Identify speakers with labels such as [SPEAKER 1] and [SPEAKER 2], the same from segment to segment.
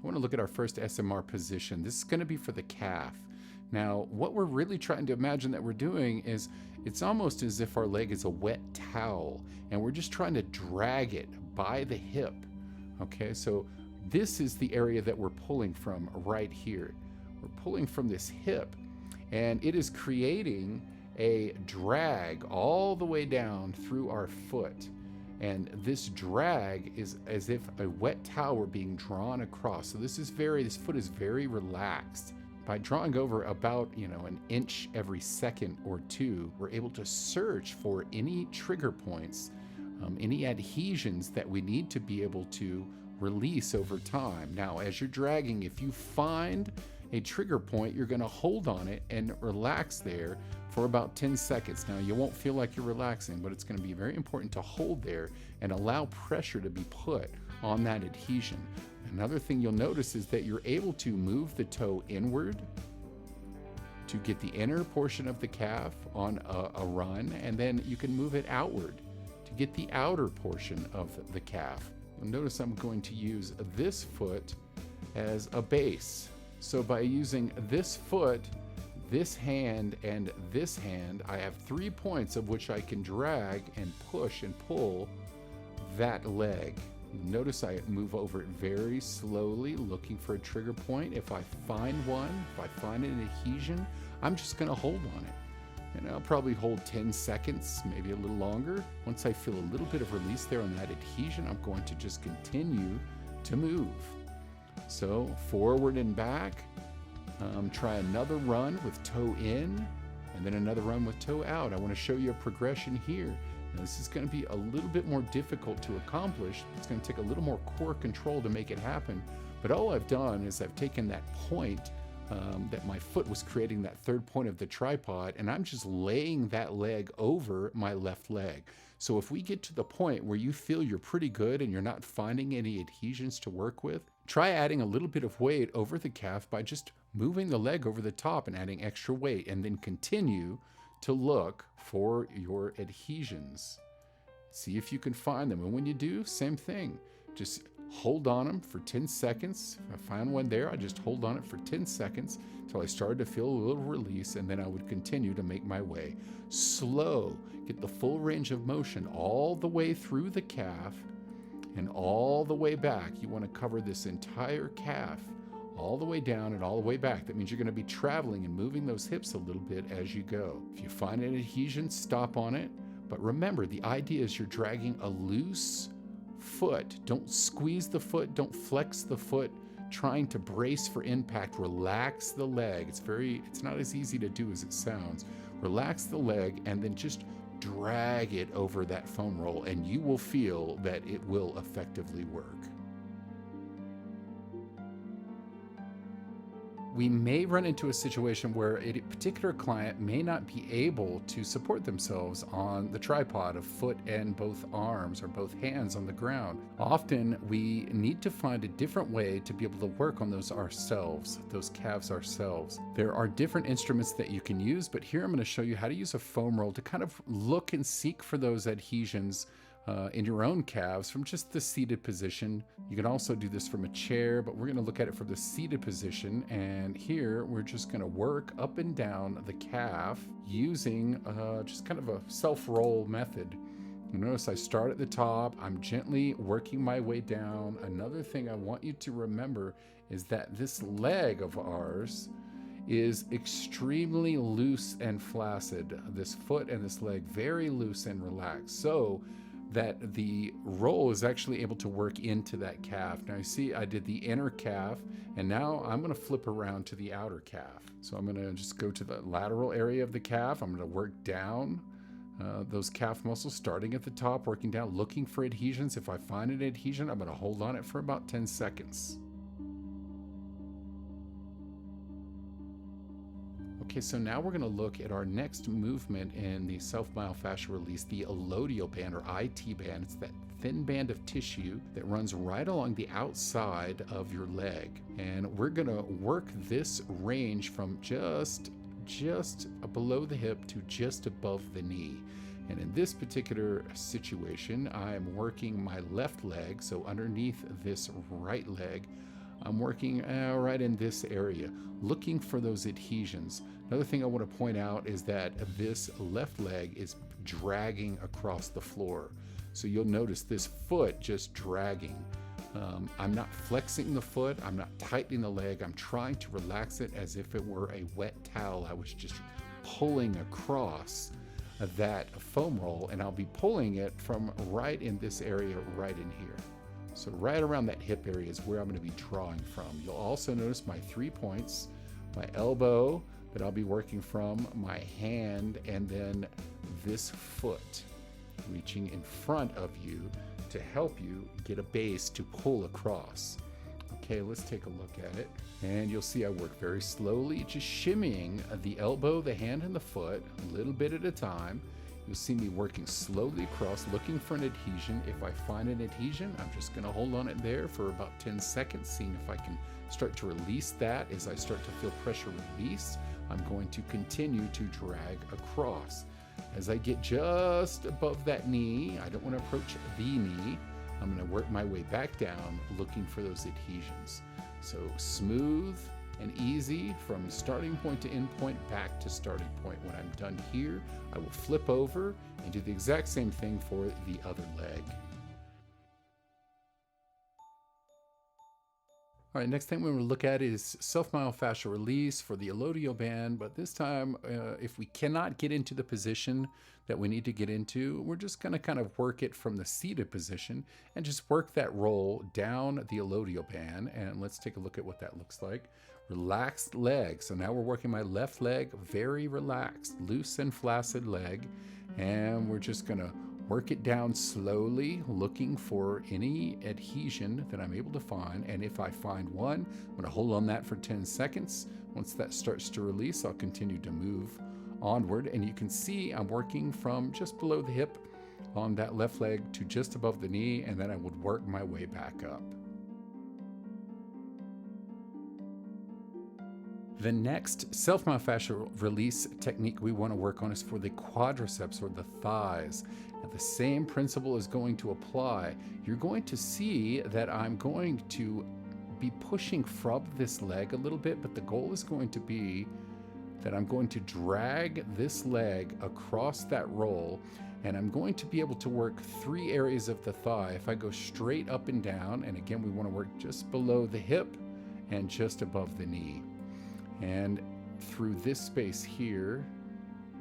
[SPEAKER 1] I want to look at our first SMR position. This is going to be for the calf. Now, what we're really trying to imagine that we're doing is it's almost as if our leg is a wet towel and we're just trying to drag it by the hip. Okay, so this is the area that we're pulling from right here. We're pulling from this hip, and it is creating a drag all the way down through our foot. And this drag is as if a wet towel were being drawn across. So this foot is very relaxed. By drawing over about, an inch every second or two, we're able to search for any trigger points, any adhesions that we need to be able to release over time. Now, as you're dragging, if you find a trigger point, you're going to hold on it and relax there for about 10 seconds. Now, you won't feel like you're relaxing, but it's going to be very important to hold there and allow pressure to be put on that adhesion. Another thing you'll notice is that you're able to move the toe inward to get the inner portion of the calf on a run, and then you can move it outward to get the outer portion of the calf. You'll notice I'm going to use this foot as a base. So by using this foot, this hand, and this hand, I have 3 points of which I can drag and push and pull that leg. Notice I move over it very slowly, looking for a trigger point. If I find one, if I find an adhesion, I'm just going to hold on it. And I'll probably hold 10 seconds, maybe a little longer. Once I feel a little bit of release there on that adhesion, I'm going to just continue to move. So forward and back. Try another run with toe in, and then another run with toe out. I want to show you a progression here. Now, this is going to be a little bit more difficult to accomplish. It's going to take a little more core control to make it happen. But all I've done is I've taken that point that my foot was creating, that third point of the tripod, and I'm just laying that leg over my left leg. So if we get to the point where you feel you're pretty good and you're not finding any adhesions to work with, try adding a little bit of weight over the calf by just moving the leg over the top and adding extra weight, and then continue to look for your adhesions. See if you can find them. And when you do, same thing. Just hold on them for 10 seconds. If I find one there, I just hold on it for 10 seconds until I started to feel a little release, and then I would continue to make my way. Slow, get the full range of motion all the way through the calf and all the way back. You want to cover this entire calf all the way down and all the way back. That means you're going to be traveling and moving those hips a little bit as you go. If you find an adhesion, stop on it. But remember, the idea is you're dragging a loose foot. Don't squeeze the foot. Don't flex the foot, trying to brace for impact. Relax the leg. It's not as easy to do as it sounds. Relax the leg and then just drag it over that foam roll, and you will feel that it will effectively work. We may run into a situation where a particular client may not be able to support themselves on the tripod of foot and both arms or both hands on the ground. Often we need to find a different way to be able to work on those ourselves, those calves ourselves. There are different instruments that you can use, but here I'm going to show you how to use a foam roll to kind of look and seek for those adhesions in your own calves from just the seated position. You can also do this from a chair, but we're going to look at it from the seated position. And here we're just going to work up and down the calf using just kind of a self-roll method. You notice I start at the top. I'm gently working my way down. Another thing I want you to remember is that this leg of ours is extremely loose and flaccid. This foot and this leg very loose and relaxed, so that the roll is actually able to work into that calf. Now you see I did the inner calf, and now I'm going to flip around to the outer calf. So I'm going to just go to the lateral area of the calf. I'm going to work down those calf muscles, starting at the top, working down, looking for adhesions. If I find an adhesion, I'm going to hold on it for about 10 seconds. Okay, so now we're going to look at our next movement in the self-myofascial release, the Elodeo band or IT band. It's that thin band of tissue that runs right along the outside of your leg. And we're going to work this range from just below the hip to just above the knee. And in this particular situation, I'm working my left leg, so underneath this right leg. I'm working right in this area, looking for those adhesions. Another thing I want to point out is that this left leg is dragging across the floor. So you'll notice this foot just dragging. I'm not flexing the foot, I'm not tightening the leg, I'm trying to relax it as if it were a wet towel. I was just pulling across that foam roll, and I'll be pulling it from right in this area, right in here. So right around that hip area is where I'm going to be drawing from. You'll also notice my 3 points, my elbow that I'll be working from, my hand, and then this foot reaching in front of you to help you get a base to pull across. Okay, let's take a look at it. And you'll see I work very slowly, just shimmying the elbow, the hand, and the foot a little bit at a time. You'll see me working slowly across, looking for an adhesion. If I find an adhesion, I'm just gonna hold on it there for about 10 seconds, seeing if I can start to release that. As I start to feel pressure release, I'm going to continue to drag across. As I get just above that knee, I don't want to approach the knee, I'm going to work my way back down, looking for those adhesions. So smooth and easy from starting point to end point, back to starting point. When I'm done here, I will flip over and do the exact same thing for the other leg. All right, next thing we're going to look at is self-myofascial release for the Elodeo band, but this time, if we cannot get into the position that we need to get into, we're just going to kind of work it from the seated position and just work that roll down the Elodeo band. And let's take a look at what that looks like. Relaxed leg. So now we're working my left leg, very relaxed, loose and flaccid leg. And we're just going to work it down slowly, looking for any adhesion that I'm able to find. And if I find one, I'm going to hold on that for 10 seconds. Once that starts to release, I'll continue to move onward. And you can see I'm working from just below the hip on that left leg to just above the knee, and then I would work my way back up. The next self-myofascial release technique we want to work on is for the quadriceps, or the thighs. Now, the same principle is going to apply. You're going to see that I'm going to be pushing from this leg a little bit, but the goal is going to be that I'm going to drag this leg across that roll, and I'm going to be able to work 3 areas of the thigh. If I go straight up and down, and again, we want to work just below the hip and just above the knee. And through this space here,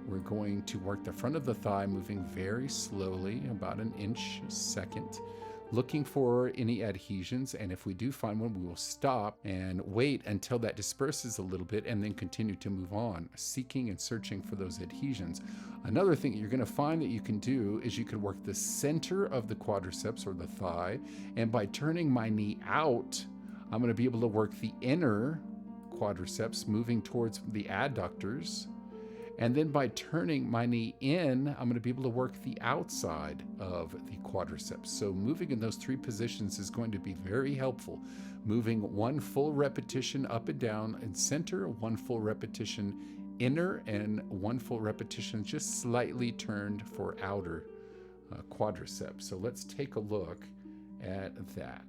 [SPEAKER 1] we're going to work the front of the thigh, moving very slowly, about an inch a second, looking for any adhesions. And if we do find one, we will stop and wait until that disperses a little bit, and then continue to move on, seeking and searching for those adhesions. Another thing you're going to find that you can do is you can work the center of the quadriceps, or the thigh, and by turning my knee out, I'm going to be able to work the inner quadriceps, moving towards the adductors. And then by turning my knee in, I'm going to be able to work the outside of the quadriceps. So moving in those 3 positions is going to be very helpful. Moving 1 full repetition up and down in center, 1 full repetition inner, and 1 full repetition just slightly turned for outer quadriceps. So let's take a look at that.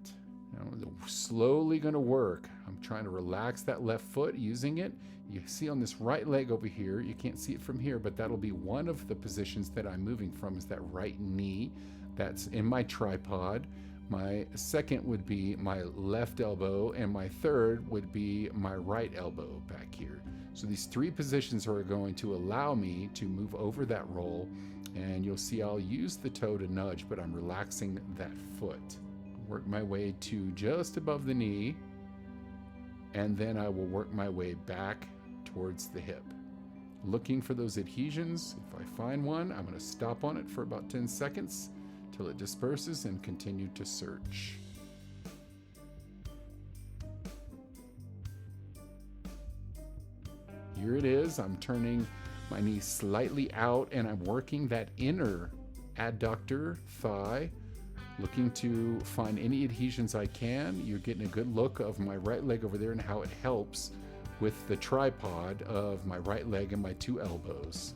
[SPEAKER 1] Now, slowly going to work. I'm trying to relax that left foot using it. You see on this right leg over here, you can't see it from here, but that'll be one of the positions that I'm moving from, is that right knee. That's in my tripod. My second would be my left elbow, and my third would be my right elbow back here. So these 3 positions are going to allow me to move over that roll, and you'll see I'll use the toe to nudge, but I'm relaxing that foot. Work my way to just above the knee, and then I will work my way back towards the hip, looking for those adhesions. If I find one, I'm going to stop on it for about 10 seconds till it disperses, and continue to search. Here it is. I'm turning my knee slightly out, and I'm working that inner adductor thigh, looking to find any adhesions I can. You're getting a good look of my right leg over there and how it helps with the tripod of my right leg and my 2 elbows.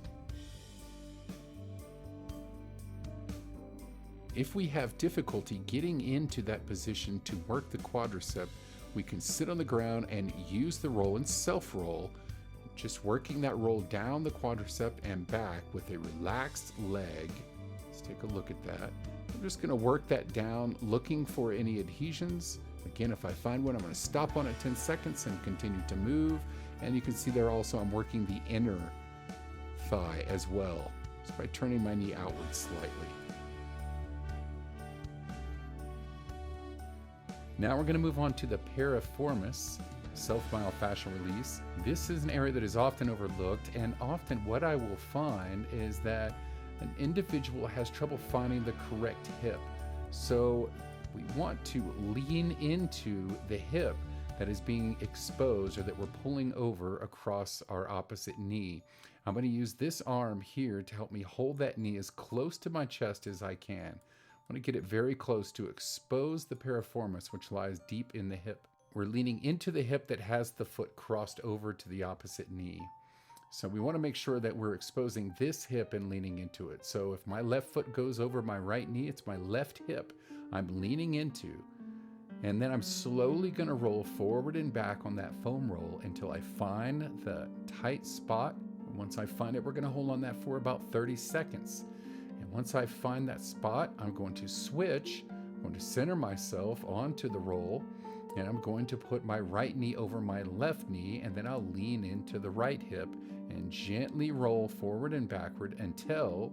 [SPEAKER 1] If we have difficulty getting into that position to work the quadricep, we can sit on the ground and use the roll and self-roll, just working that roll down the quadricep and back with a relaxed leg. Let's take a look at that. I'm just going to work that down, looking for any adhesions. Again, if I find one, I'm going to stop on it 10 seconds and continue to move. And you can see there also I'm working the inner thigh as well, just by turning my knee outward slightly. Now we're going to move on to the Piriformis, self-myofascial release. This is an area that is often overlooked, and often what I will find is that an individual has trouble finding the correct hip. So we want to lean into the hip that is being exposed or that we're pulling over across our opposite knee. I'm going to use this arm here to help me hold that knee as close to my chest as I can. I want to get it very close to expose the piriformis, which lies deep in the hip. We're leaning into the hip that has the foot crossed over to the opposite knee. So we want to make sure that we're exposing this hip and leaning into it. So if my left foot goes over my right knee, it's my left hip I'm leaning into. And then I'm slowly going to roll forward and back on that foam roll until I find the tight spot. Once I find it, we're going to hold on that for about 30 seconds. And once I find that spot, I'm going to switch. I'm going to center myself onto the roll, and I'm going to put my right knee over my left knee, and then I'll lean into the right hip and gently roll forward and backward until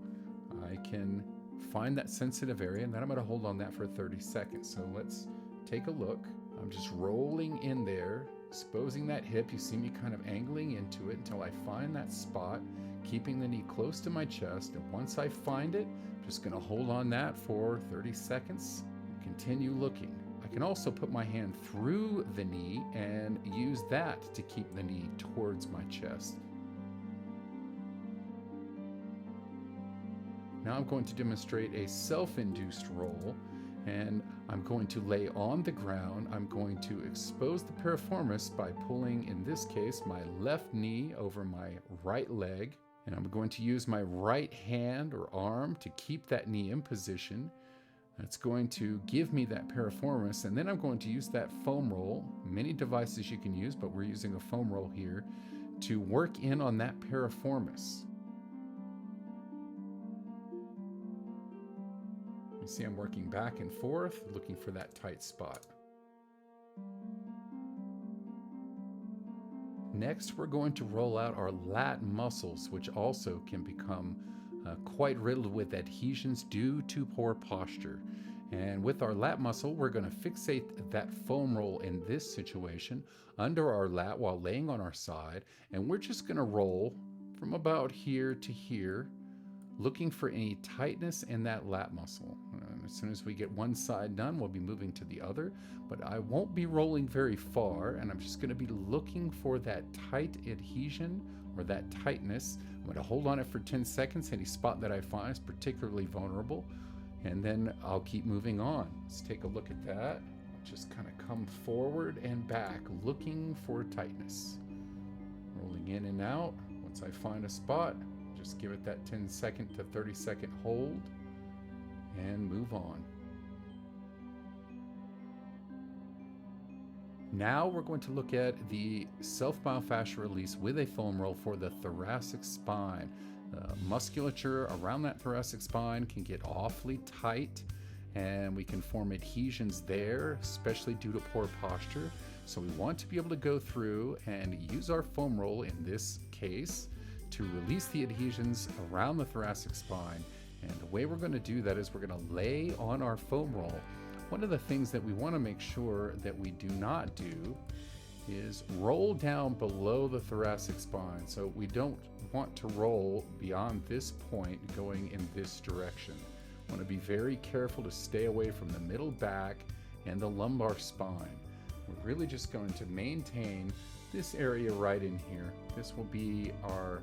[SPEAKER 1] I can find that sensitive area, and then I'm going to hold on that for 30 seconds. So let's take a look. I'm just rolling in there, exposing that hip. You see me kind of angling into it until I find that spot, keeping the knee close to my chest. And once I find it, I'm just going to hold on that for 30 seconds and continue looking. I can also put my hand through the knee and use that to keep the knee towards my chest. Now I'm going to demonstrate a self-induced roll, and I'm going to lay on the ground. I'm going to expose the piriformis by pulling, in this case, my left knee over my right leg, and I'm going to use my right hand or arm to keep that knee in position. That's going to give me that piriformis, and then I'm going to use that foam roll. Many devices you can use, but we're using a foam roll here to work in on that piriformis. You see I'm working back and forth, looking for that tight spot. Next, we're going to roll out our lat muscles, which also can become quite riddled with adhesions due to poor posture. And with our lat muscle, we're going to fixate that foam roll in this situation under our lat while laying on our side, and we're just going to roll from about here to here, looking for any tightness in that lat muscle. As soon as we get one side done, we'll be moving to the other, but I won't be rolling very far, and I'm just going to be looking for that tight adhesion or that tightness. I'm going to hold on it for 10 seconds. Any spot that I find is particularly vulnerable, and then I'll keep moving on. Let's take a look at that. Just kind of come forward and back, looking for tightness. Rolling in and out. Once I find a spot, just give it that 10-second to 30-second hold and move on. Now we're going to look at the self-myofascial release with a foam roll for the thoracic spine. The musculature around that thoracic spine can get awfully tight, and we can form adhesions there, especially due to poor posture. So we want to be able to go through and use our foam roll in this case to release the adhesions around the thoracic spine. And the way we're going to do that is we're going to lay on our foam roll. One of the things that we want to make sure that we do not do is roll down below the thoracic spine. So we don't want to roll beyond this point going in this direction. We want to be very careful to stay away from the middle back and the lumbar spine. We're really just going to maintain this area right in here. This will be our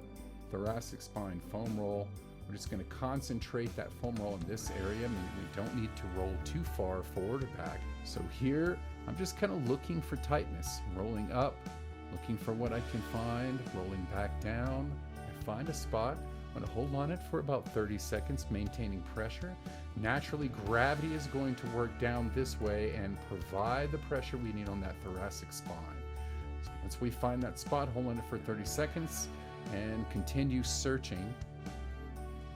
[SPEAKER 1] thoracic spine foam roll. We're just going to concentrate that foam roll in this area. I mean, we don't need to roll too far forward or back. So here, I'm just kind of looking for tightness, rolling up, looking for what I can find, rolling back down. I find a spot. I'm going to hold on it for about 30 seconds, maintaining pressure. Naturally, gravity is going to work down this way and provide the pressure we need on that thoracic spine. So once we find that spot, hold on it for 30 seconds and continue searching